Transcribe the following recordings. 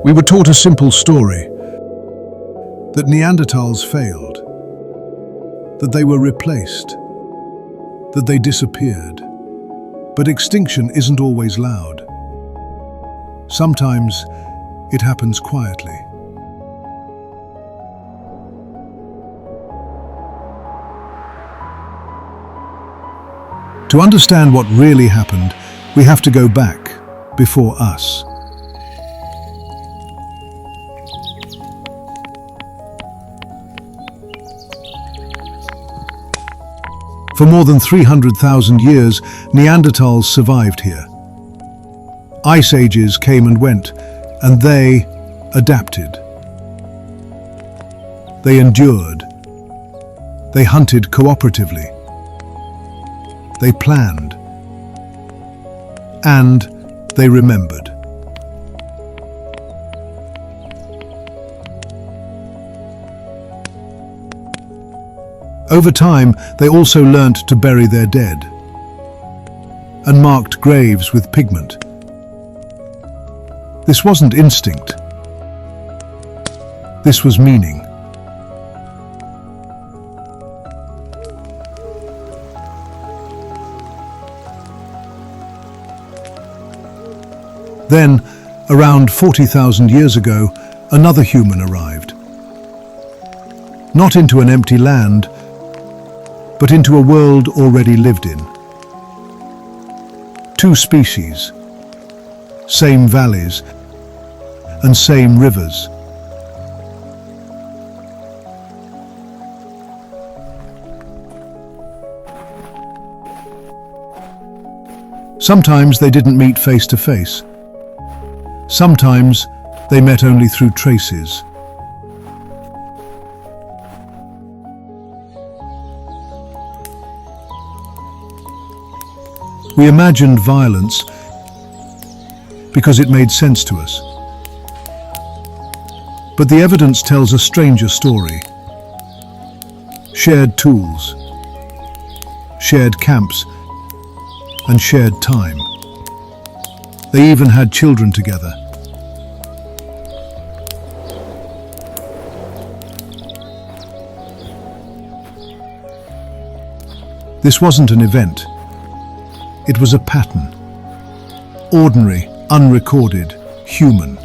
We were taught a simple story, that Neanderthals failed, that they were replaced, that they disappeared. But extinction isn't always loud. Sometimes it happens quietly. To understand what really happened, we have to go back, before us. For more than 300,000 years, Neanderthals survived here. Ice ages came and went, and they adapted. They endured. They hunted cooperatively. They planned. And they remembered. Over time, they also learnt to bury their dead and marked graves with pigment. This wasn't instinct. This was meaning. Then, around 40,000 years ago, another human arrived. Not into an empty land, but into a world already lived in. Two species, same valleys, and same rivers. Sometimes they didn't meet face to face. Sometimes they met only through traces. We imagined violence because it made sense to us. But the evidence tells a stranger story. Shared tools, shared camps, and shared time. They even had children together. This wasn't an event. It was a pattern. Ordinary, unrecorded, human.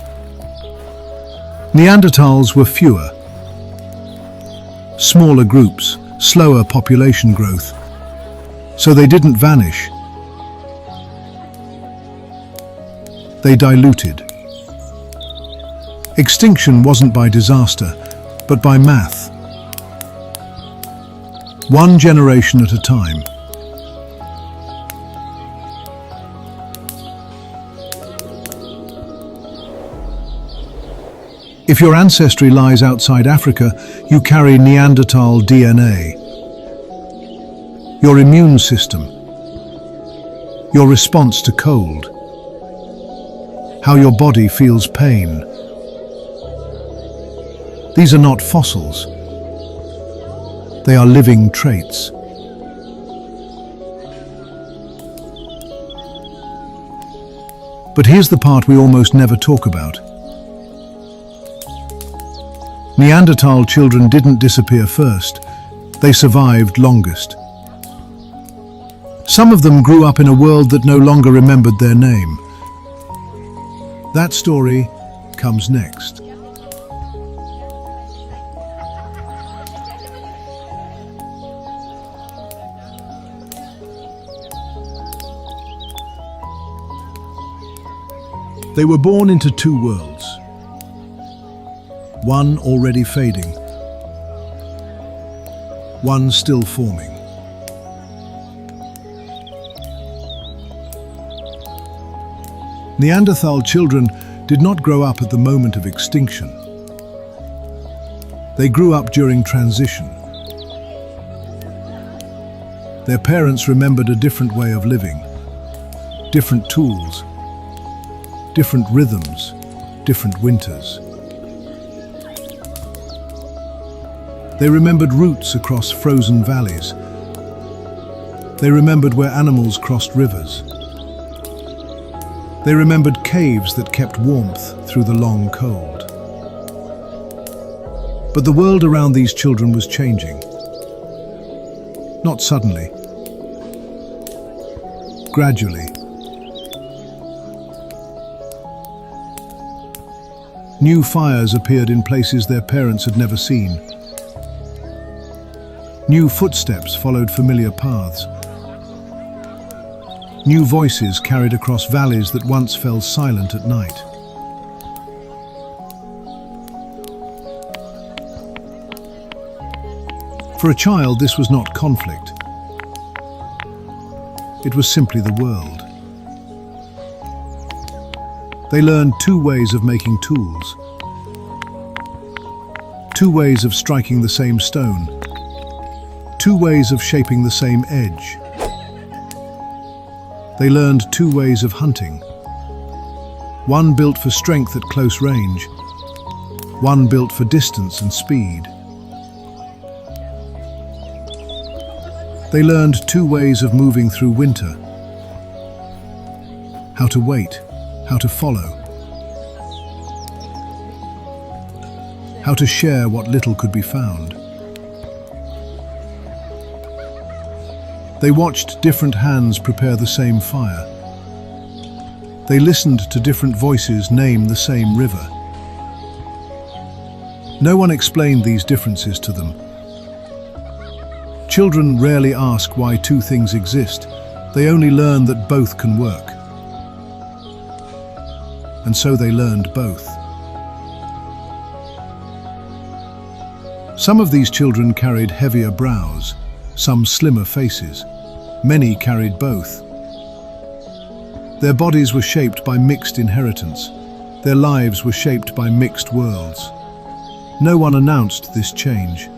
Neanderthals were fewer. Smaller groups, slower population growth. So they didn't vanish. They diluted. Extinction wasn't by disaster, but by math. One generation at a time. If your ancestry lies outside Africa, you carry Neanderthal DNA. Your immune system, your response to cold, how your body feels pain. These are not fossils. They are living traits. But here's the part we almost never talk about. Neanderthal children didn't disappear first. They survived longest. Some of them grew up in a world that no longer remembered their name. That story comes next. They were born into two worlds. One already fading, one still forming. Neanderthal children did not grow up at the moment of extinction. They grew up during transition. Their parents remembered a different way of living, different tools, different rhythms, different winters. They remembered routes across frozen valleys. They remembered where animals crossed rivers. They remembered caves that kept warmth through the long cold. But the world around these children was changing. Not suddenly. Gradually. New fires appeared in places their parents had never seen. New footsteps followed familiar paths. New voices carried across valleys that once fell silent at night. For a child, this was not conflict. It was simply the world. They learned two ways of making tools, two ways of striking the same stone, two ways of shaping the same edge. They learned two ways of hunting, one built for strength at close range, one built for distance and speed. They learned two ways of moving through winter, how to wait, how to follow, how to share what little could be found. They watched different hands prepare the same fire. They listened to different voices name the same river. No one explained these differences to them. Children rarely ask why two things exist. They only learn that both can work. And so they learned both. Some of these children carried heavier brows, some slimmer faces. Many carried both. Their bodies were shaped by mixed inheritance. Their lives were shaped by mixed worlds. No one announced this change.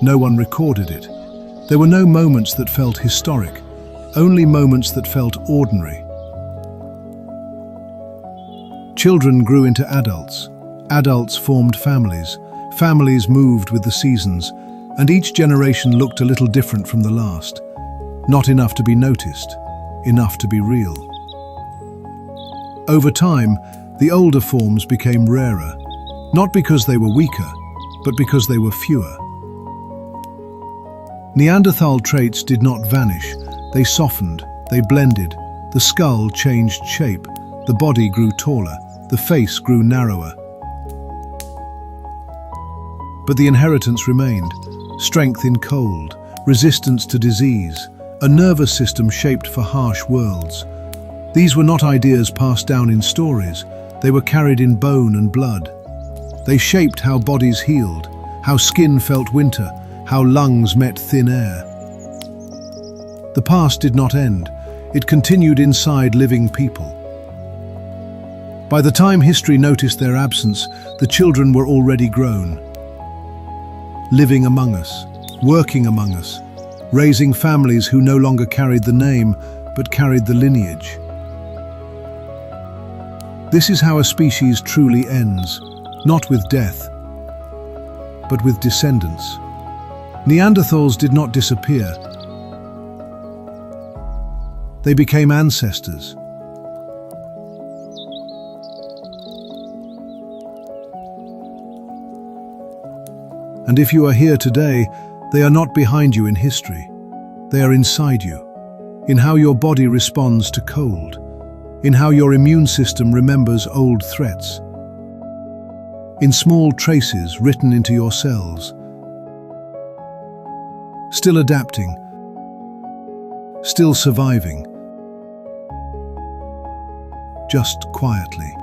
No one recorded it. There were no moments that felt historic, only moments that felt ordinary. Children grew into adults. Adults formed families. Families moved with the seasons, and each generation looked a little different from the last. Not enough to be noticed, enough to be real. Over time, the older forms became rarer, not because they were weaker, but because they were fewer. Neanderthal traits did not vanish. They softened, they blended. The skull changed shape, the body grew taller, the face grew narrower. But the inheritance remained. Strength in cold, resistance to disease, a nervous system shaped for harsh worlds. These were not ideas passed down in stories. They were carried in bone and blood. They shaped how bodies healed, how skin felt winter, how lungs met thin air. The past did not end. It continued inside living people. By the time history noticed their absence, the children were already grown. Living among us, working among us, raising families who no longer carried the name, but carried the lineage. This is how a species truly ends, not with death, but with descendants. Neanderthals did not disappear. They became ancestors. And if you are here today, they are not behind you in history. They are inside you, in how your body responds to cold, in how your immune system remembers old threats, in small traces written into your cells. Still adapting, still surviving, just quietly.